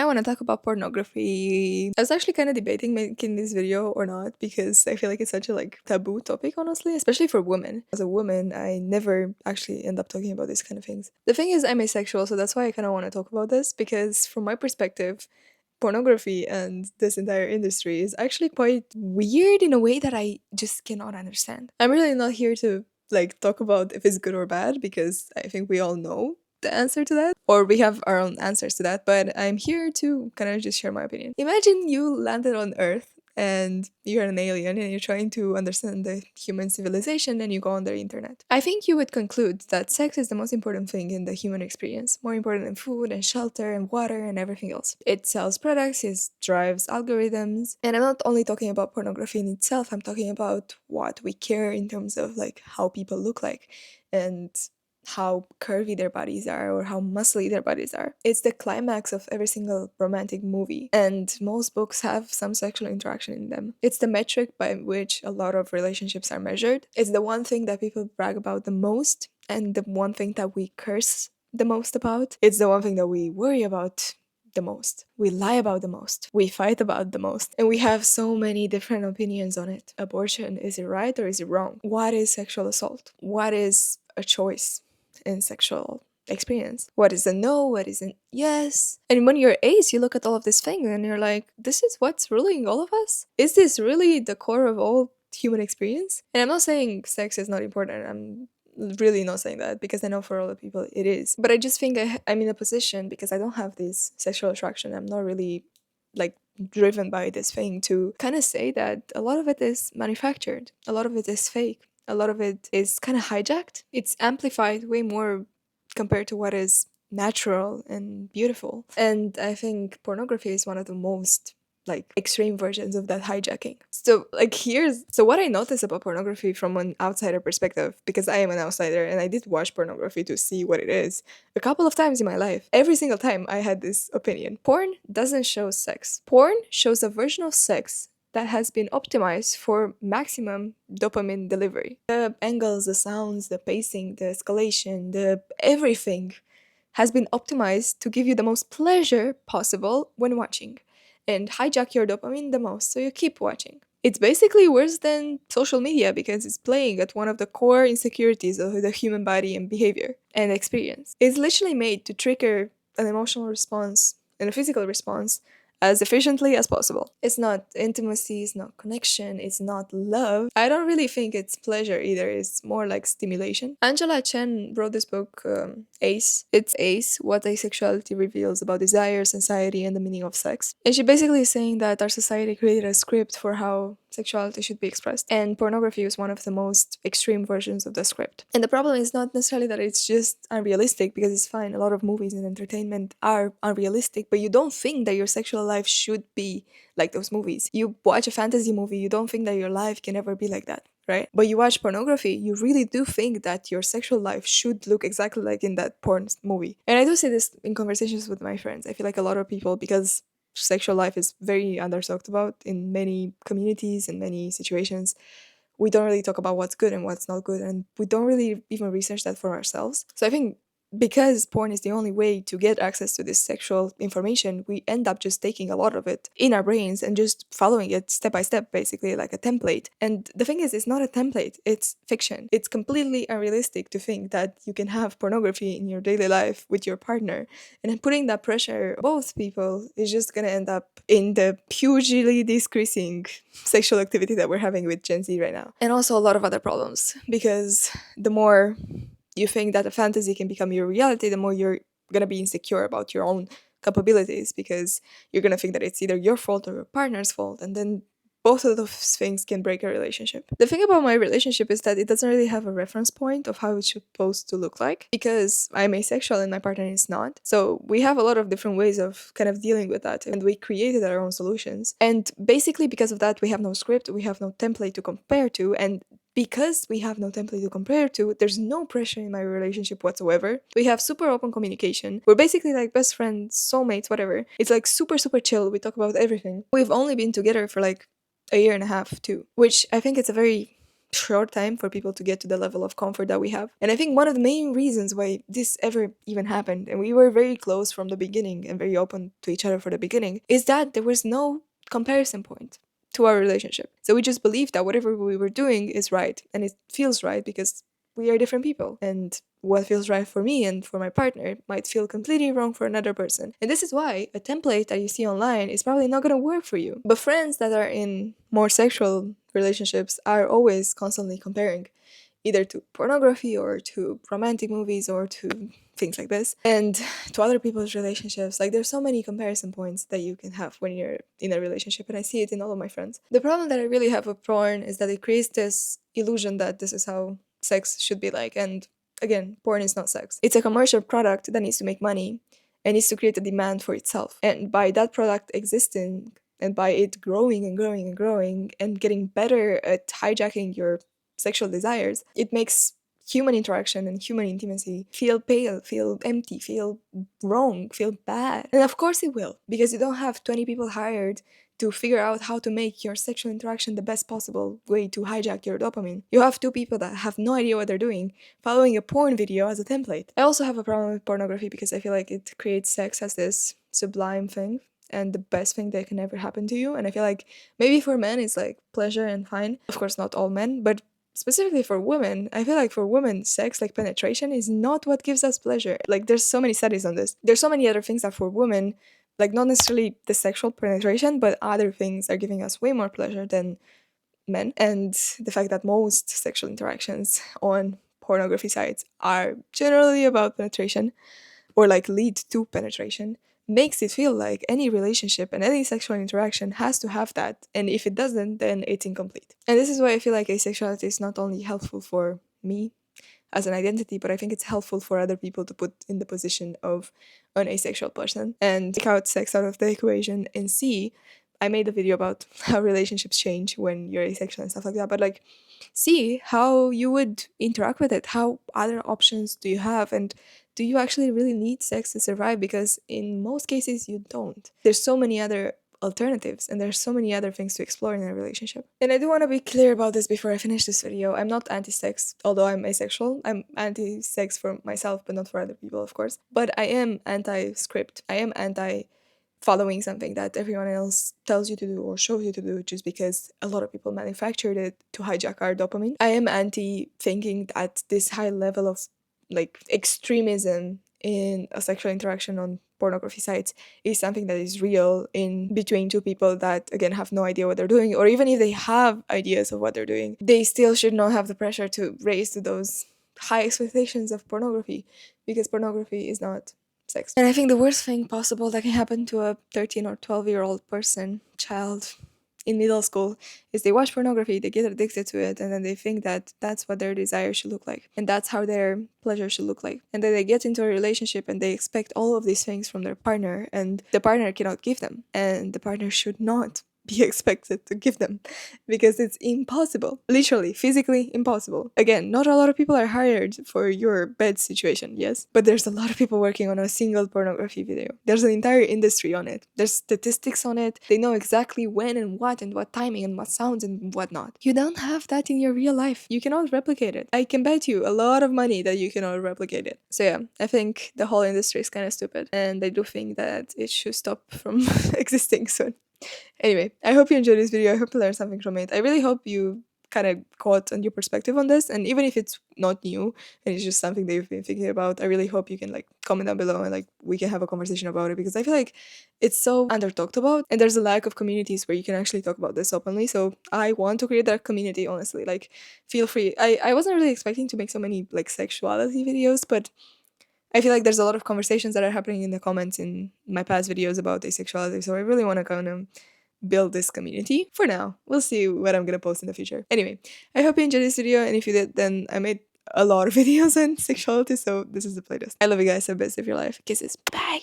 want to talk about pornography. I was actually kind of debating making this video or not because I feel like it's such a taboo topic, honestly, especially for women. As a woman, I never actually end up talking about these kind of things. The thing is, I'm asexual, so that's why I kind of want to talk about this, because from my perspective, pornography and this entire industry is actually quite weird in a way that I just cannot understand. I'm really not here to talk about if it's good or bad, because I think we all know the answer to that, or we have our own answers to that, but I'm here to kind of just share my opinion. Imagine you landed on Earth and you're an alien and you're trying to understand the human civilization and you go on the internet. I think you would conclude that sex is the most important thing in the human experience, more important than food and shelter and water and everything else. It sells products, it drives algorithms, and I'm not only talking about pornography in itself, I'm talking about what we care in terms of how people look like and how curvy their bodies are or how muscly their bodies are. It's the climax of every single romantic movie, and most books have some sexual interaction in them. It's the metric by which a lot of relationships are measured. It's the one thing that people brag about the most, and the one thing that we curse the most about. It's the one thing that we worry about the most. We lie about the most. We fight about the most. And we have so many different opinions on it. Abortion, is it right or is it wrong? What is sexual assault? What is a choice in sexual experience? What is a no? What is a yes? And when you're ace, you look at all of these things and you're like, this is what's ruling all of us? Is this really the core of all human experience? And I'm not saying sex is not important. I'm really not saying that, because I know for a lot of people it is. But I just think I'm in a position, because I don't have this sexual attraction. I'm not really driven by this thing, to kind of say that a lot of it is manufactured. A lot of it is fake. A lot of it is kind of hijacked. It's amplified way more compared to what is natural and beautiful. And I think pornography is one of the most extreme versions of that hijacking. So what I notice about pornography from an outsider perspective, because I am an outsider and I did watch pornography to see what it is a couple of times in my life. Every single time I had this opinion. Porn doesn't show sex. Porn shows a version of sex that has been optimized for maximum dopamine delivery. The angles, the sounds, the pacing, the escalation, the everything has been optimized to give you the most pleasure possible when watching, and hijack your dopamine the most so you keep watching. It's basically worse than social media, because it's playing at one of the core insecurities of the human body and behavior and experience. It's literally made to trigger an emotional response and a physical response as efficiently as possible. It's not intimacy, it's not connection, it's not love. I don't really think it's pleasure either, it's more like stimulation. Angela Chen wrote this book, Ace. It's Ace, What Asexuality Reveals About Desire, Society, and the Meaning of Sex. And she basically is saying that our society created a script for how sexuality should be expressed, and pornography is one of the most extreme versions of the script. And the problem is not necessarily that it's just unrealistic, because it's fine, a lot of movies and entertainment are unrealistic, but you don't think that your sexual life should be like those movies. You watch a fantasy movie, you don't think that your life can ever be like that, right? But you watch pornography, you really do think that your sexual life should look exactly like in that porn movie. And I do say this in conversations with my friends. I feel like a lot of people, because sexual life is very under talked about in many communities and many situations, we don't really talk about what's good and what's not good, and we don't really even research that for ourselves. So I think because porn is the only way to get access to this sexual information, we end up just taking a lot of it in our brains and just following it step by step, basically like a template. And the thing is, it's not a template, it's fiction. It's completely unrealistic to think that you can have pornography in your daily life with your partner, and then putting that pressure on both people is just gonna end up in the hugely decreasing sexual activity that we're having with Gen Z right now. And also a lot of other problems, because the more you think that a fantasy can become your reality, the more you're gonna be insecure about your own capabilities, because you're gonna think that it's either your fault or your partner's fault, and then both of those things can break a relationship. The thing about my relationship is that it doesn't really have a reference point of how it's supposed to look like, because I'm asexual and my partner is not. So we have a lot of different ways of kind of dealing with that, and we created our own solutions. And basically because of that, we have no script, we have no template to compare to, and because we have no template to compare to, there's no pressure in my relationship whatsoever. We have super open communication. We're basically like best friends, soulmates, whatever. It's like super, super chill. We talk about everything. We've only been together for like a year and a half too, which I think it's a very short time for people to get to the level of comfort that we have. And I think one of the main reasons why this ever even happened, and we were very close from the beginning and very open to each other for the beginning, is that there was no comparison point to our relationship. So we just believed that whatever we were doing is right, and it feels right because we are different people, and what feels right for me and for my partner might feel completely wrong for another person. And this is why a template that you see online is probably not going to work for you. But friends that are in more sexual relationships are always constantly comparing, either to pornography or to romantic movies or to things like this, and to other people's relationships. Like, there's so many comparison points that you can have when you're in a relationship, and I see it in all of my friends. The problem that I really have with porn is that it creates this illusion that this is how sex should be like. And again, porn is not sex. It's a commercial product that needs to make money and needs to create a demand for itself. And by that product existing, and by it growing and growing and growing and getting better at hijacking your sexual desires, it makes human interaction and human intimacy feel pale, feel empty, feel wrong, feel bad. And of course it will, because you don't have 20 people hired to figure out how to make your sexual interaction the best possible way to hijack your dopamine. You have two people that have no idea what they're doing, following a porn video as a template. I also have a problem with pornography because I feel like it creates sex as this sublime thing and the best thing that can ever happen to you. And I feel like maybe for men it's like pleasure and fine. Of course, not all men, but specifically for women, I feel like for women, sex, like penetration, is not what gives us pleasure. Like, there's so many studies on this. There's so many other things that for women, like not necessarily the sexual penetration, but other things are giving us way more pleasure than men. And the fact that most sexual interactions on pornography sites are generally about penetration, or like lead to penetration, makes it feel like any relationship and any sexual interaction has to have that. And if it doesn't, then it's incomplete. And this is why I feel like asexuality is not only helpful for me as an identity, but I think it's helpful for other people to put in the position of an asexual person and take out sex out of the equation and see. I made a video about how relationships change when you're asexual and stuff like that, but like, see how you would interact with it. How other options do you have, and do you actually really need sex to survive? Because in most cases you don't. There's so many other alternatives, and there's so many other things to explore in a relationship. And I do want to be clear about this before I finish this video. I'm not anti-sex, although I'm asexual. I'm anti-sex for myself, but not for other people, of course. But I am anti-script. I am anti following something that everyone else tells you to do or shows you to do just because a lot of people manufactured it to hijack our dopamine. I am anti thinking that this high level of like extremism in a sexual interaction on pornography sites is something that is real in between two people that again have no idea what they're doing, or even if they have ideas of what they're doing, they still should not have the pressure to raise to those high expectations of pornography, because pornography is not sex. And I think the worst thing possible that can happen to a 13 or 12-year-old person, child, in middle school, is they watch pornography, they get addicted to it, and then they think that that's what their desire should look like, and that's how their pleasure should look like. And then they get into a relationship and they expect all of these things from their partner, and the partner cannot give them, and the partner should not be expected to give them, because it's impossible, literally physically impossible. Again, not a lot of people are hired for your bed situation, yes, but there's a lot of people working on a single pornography video. There's an entire industry on it, there's statistics on it, they know exactly when and what timing and what sounds and whatnot. You don't have that in your real life. You cannot replicate it. I can bet you a lot of money that you cannot replicate it. So yeah, I think the whole industry is kind of stupid, and I do think that it should stop from existing soon. Anyway, I hope you enjoyed this video. I hope you learned something from it. I really hope you kind of caught a new perspective on this, and even if it's not new and it's just something that you've been thinking about, I really hope you can like comment down below and like we can have a conversation about it, because I feel like it's so under talked about and there's a lack of communities where you can actually talk about this openly. So I want to create that community, honestly. Like, feel free. I wasn't really expecting to make so many like sexuality videos, but I feel like there's a lot of conversations that are happening in the comments in my past videos about asexuality, so I really want to kind of build this community. For now, we'll see what I'm gonna post in the future. Anyway, I hope you enjoyed this video, and if you did, then I made a lot of videos on sexuality, so this is the playlist. I love you guys, so best of your life. Kisses. Bye!